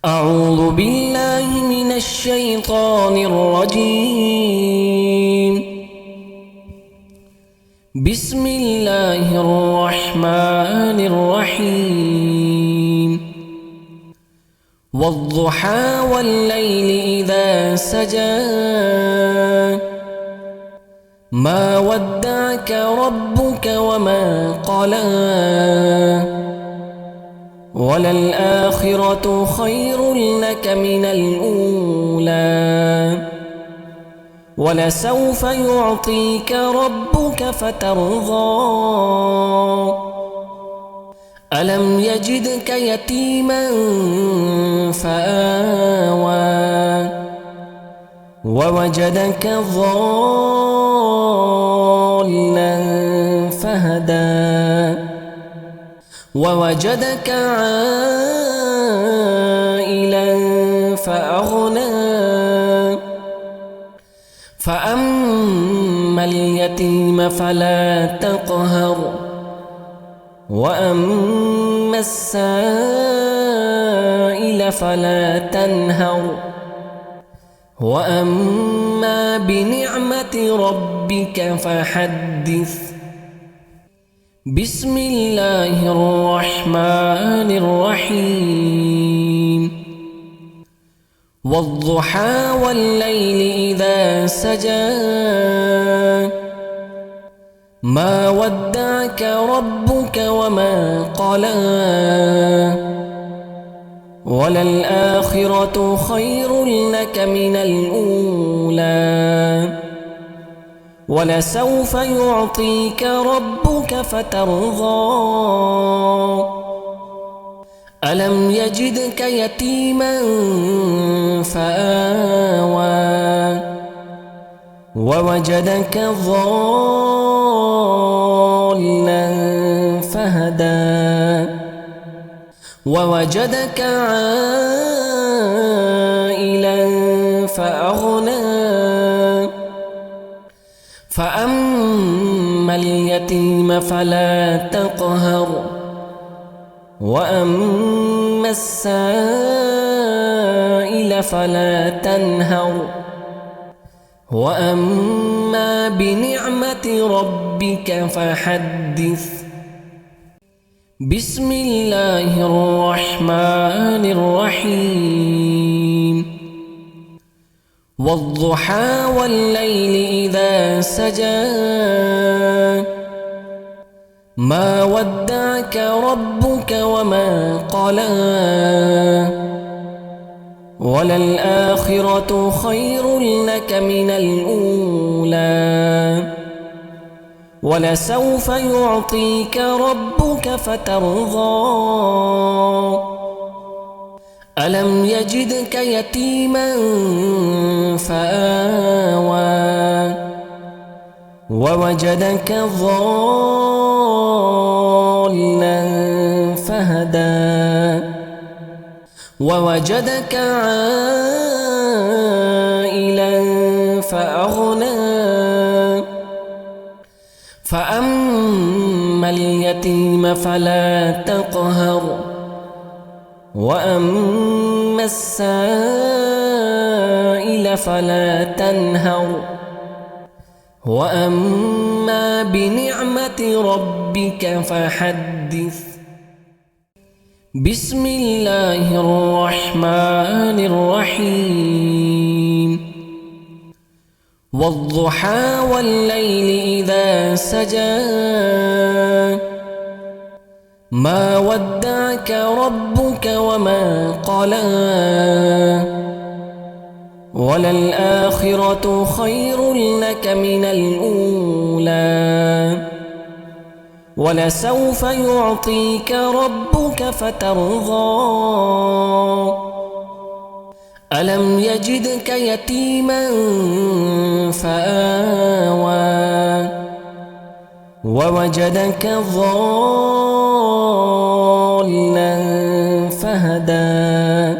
أعوذ بالله من الشيطان الرجيم. بسم الله الرحمن الرحيم. والضحى والليل إذا سجى ما ودعك ربك وما قلى وللآخرة خير لك من الأولى ولسوف يعطيك ربك فترضى ألم يجدك يتيما فآوى ووجدك ضالا فهدى ووجدك عائلا فأغنى فأما اليتيم فلا تقهر وأما السائل فلا تنهر وأما بنعمة ربك فحدث. بسم الله الرحمن الرحيم. والضحى والليل إذا سجى ما ودعك ربك وما قلى وللآخرة خير لك من الأولى ولسوف يعطيك ربك فترضى ألم يجدك يتيما فآوى ووجدك ضالا فهدى ووجدك عائلا فأغنى فأما اليتيم فلا تقهر وأما السائل فلا تنهر وأما بنعمة ربك فحدث. بسم الله الرحمن الرحيم. والضحى والليل إذا سجى ما ودعك ربك وما قلى وللآخرة خير لك من الأولى ولسوف يعطيك ربك فترضى ألم يجدك يتيما فآوى ووجدك ضالا فهدى ووجدك عائلا فأغنى فأما اليتيم فلا تقهر وأما السائل فلا تنهر وأما بنعمة ربك فحدث. بسم الله الرحمن الرحيم. والضحى والليل إذا سجى ما ودعك ربك وما قلى وللآخرة خير لك من الأولى ولسوف يعطيك ربك فترضى ألم يجدك يتيما فآوى ووجدك ضالا فهدى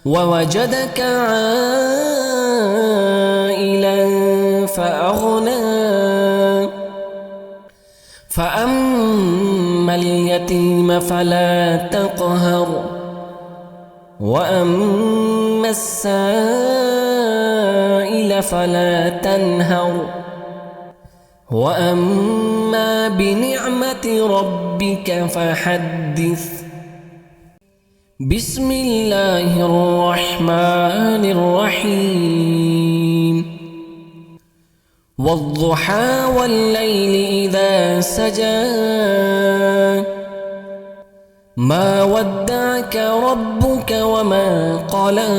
ووجدك عائلا فأغنى فأما اليتيم فلا تقهر وأما السائل فلا تنهر وأما بنعمة ربك فحدث بسم الله الرحمن الرحيم والضحى والليل إذا سجى ما ودعك ربك وما قلى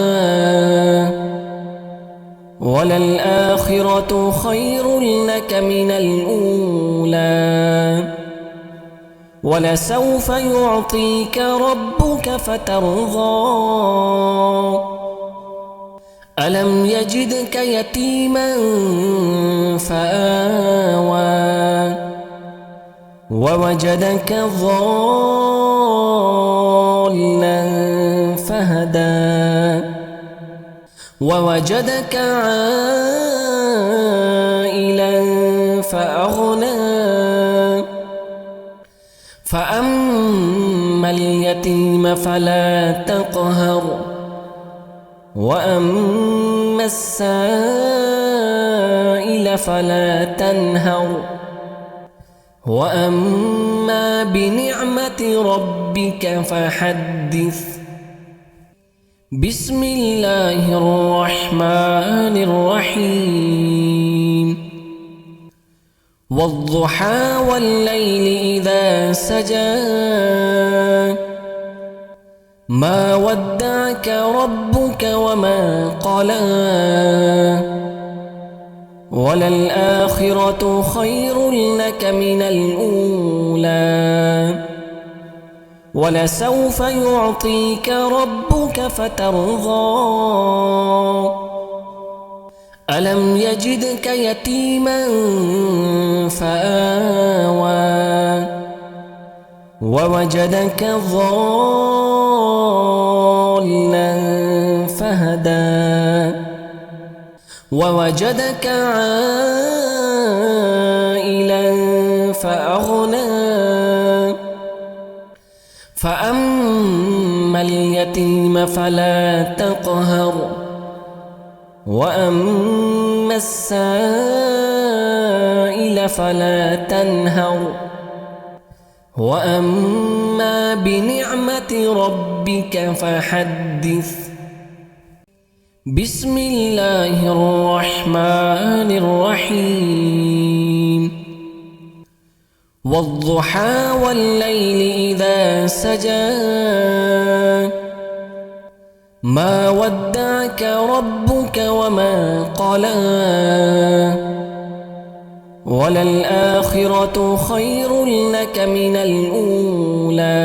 وللآخرة خير لك من الأولى ولسوف يعطيك ربك فترضى ألم يجدك يتيما فآوى ووجدك ضالا فهدى ووجدك عائلا فأغنى فأما اليتيم فلا تقهر وأما السائل فلا تنهر وأما بنعمة ربك فحدث بسم الله الرحمن الرحيم والضحى والليل إذا سجى ما ودعك ربك وما قلى وللآخرة خير لك من الأولى ولسوف يعطيك ربك فترضى ألم يجدك يتيما فآوى ووجدك ضالا فهدى ووجدك عائلا فأغنى فأما اليتيم فلا تقهر وأما السائل فلا تنهر وأما بنعمة ربك فحدث بسم الله الرحمن الرحيم والضحى والليل إذا سجى ما ودعك ربك وما قلى وللآخرة خير لك من الأولى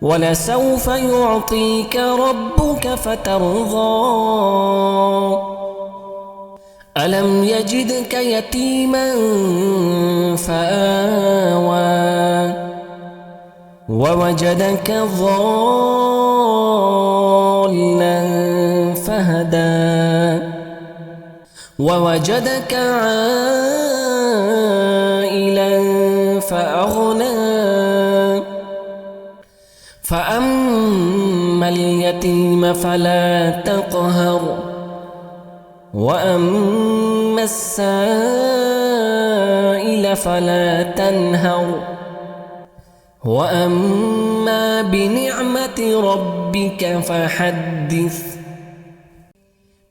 ولسوف يعطيك ربك فترضى ألم يجدك يتيما فآوى ووجدك ضالا فهدى ووجدك عائلا فأغنى فأما اليتيم فلا تقهر وأما السائل فلا تنهر وأما بنعمة ربك فحدث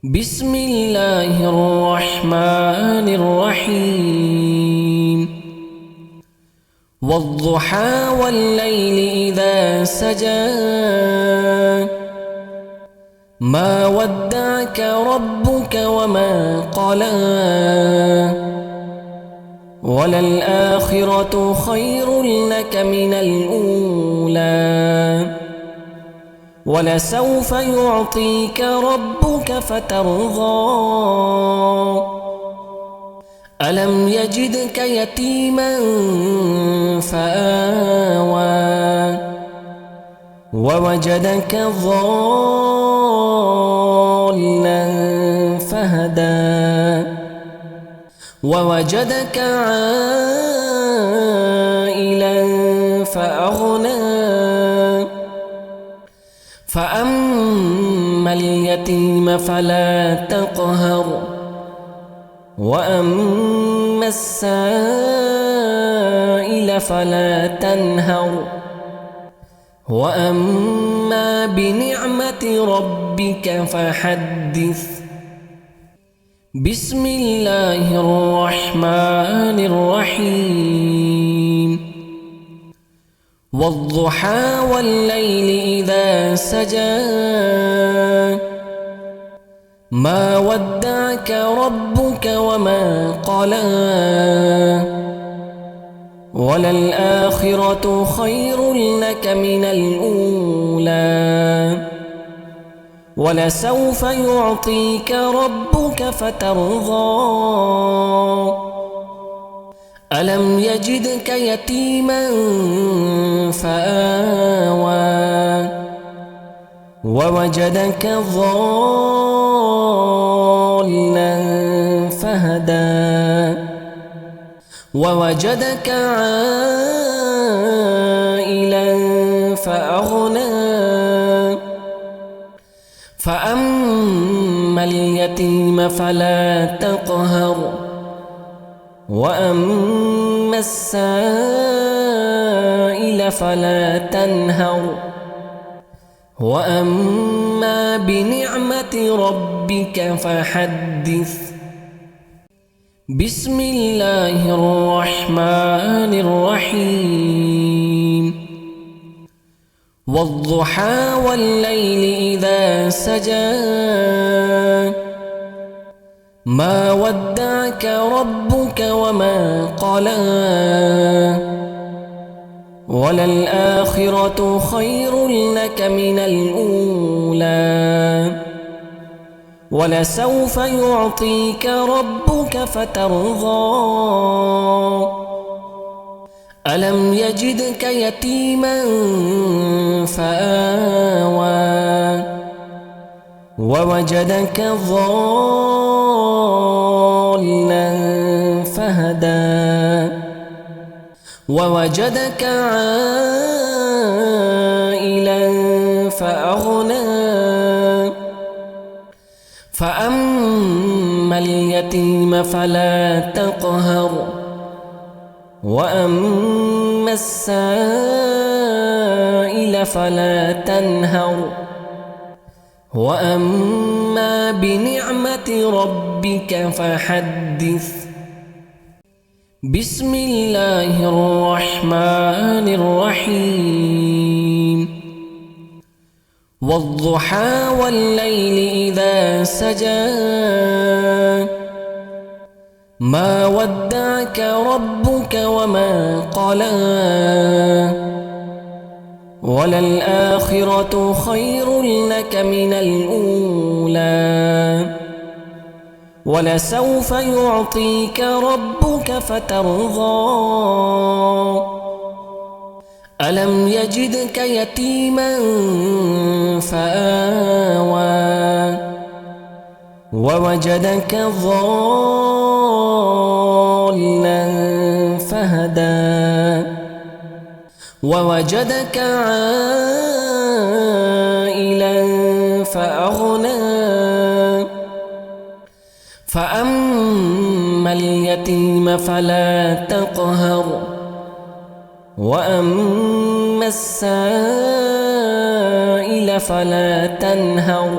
بسم الله الرحمن الرحيم والضحى والليل إذا سجى ما ودعك ربك وما قلى وللآخرة خير لك من الأولى ولسوف يعطيك ربك فترضى ألم يجدك يتيما فآوى ووجدك ضالا فهدى ووجدك عائلا فأغنى فأما اليتيم فلا تقهر وأما السائل فلا تنهر وأما بنعمة ربك فحدث بسم الله الرحمن الرحيم والضحى والليل إذا سجى ما ودعك ربك وما قلى وللآخرة خير لك من الأولى ولسوف يعطيك ربك فترضى ألم يجدك يتيما فآوى ووجدك ضالا فهدى ووجدك عائلا فأغنى فأما اليتيم فلا تقهر وأما السائل فلا تنهر وأما بنعمة ربك فحدث بسم الله الرحمن الرحيم والضحى والليل إذا سجى ما ودعك ربك وما قلى وللآخرة خير لك من الأولى ولسوف يعطيك ربك فترضى ألم يجدك يتيما فآوى ووجدك ضالا فهدى ووجدك عائلا فأغنى فأما اليتيم فلا تقهر وأما السائل فلا تنهر وأما بنعمة ربك فحدث بسم الله الرحمن الرحيم والضحى والليل إذا سجى ما ودعك ربك وما قلى وللآخرة خير لك من الأولى ولسوف يعطيك ربك فترضى ألم يجدك يتيما فآوى ووجدك ضالا فهدى ووجدك عائلا فأغنى فأما اليتيم فلا تقهر وأما السائل فلا تنهر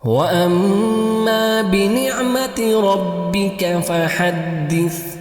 وأما بنعمة ربك فحدث